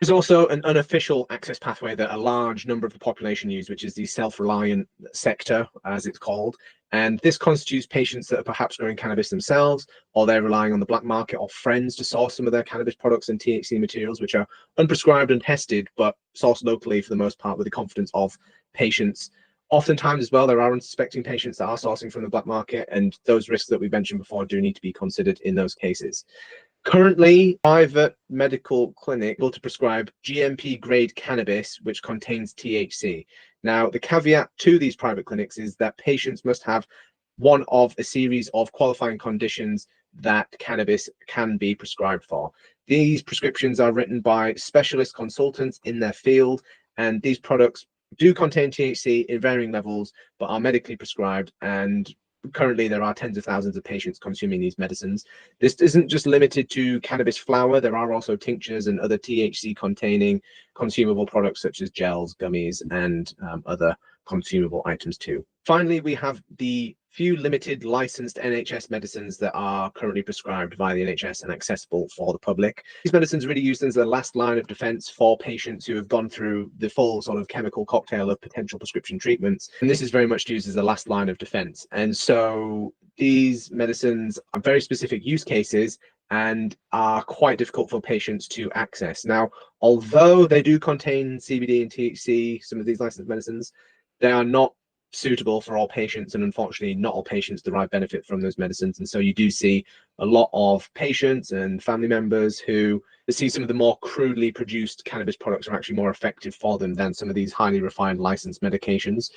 There's also an unofficial access pathway that a large number of the population use, which is the self-reliant sector, as it's called. And this constitutes patients that are perhaps growing cannabis themselves, or they're relying on the black market or friends to source some of their cannabis products and THC materials, which are unprescribed and tested, but sourced locally for the most part with the confidence of patients. Oftentimes as well, there are unsuspecting patients that are sourcing from the black market, and those risks that we mentioned before do need to be considered in those cases. Currently, private medical clinic able to prescribe GMP grade cannabis, which contains THC. Now, the caveat to these private clinics is that patients must have one of a series of qualifying conditions that cannabis can be prescribed for. These prescriptions are written by specialist consultants in their field, and these products do contain THC in varying levels, but are medically prescribed, and currently there are tens of thousands of patients consuming these medicines. This isn't just limited to cannabis flower. There are also tinctures and other THC containing consumable products such as gels, gummies, and other consumable items too. Finally, we have the few limited licensed NHS medicines that are currently prescribed by the NHS and accessible for the public. These medicines are really used as the last line of defense for patients who have gone through the full sort of chemical cocktail of potential prescription treatments. And this is very much used as the last line of defense. And so these medicines are very specific use cases and are quite difficult for patients to access. Now, although they do contain CBD and THC, some of these licensed medicines, they are not suitable for all patients, and unfortunately not all patients derive benefit from those medicines. And so you do see a lot of patients and family members who see some of the more crudely produced cannabis products are actually more effective for them than some of these highly refined licensed medications.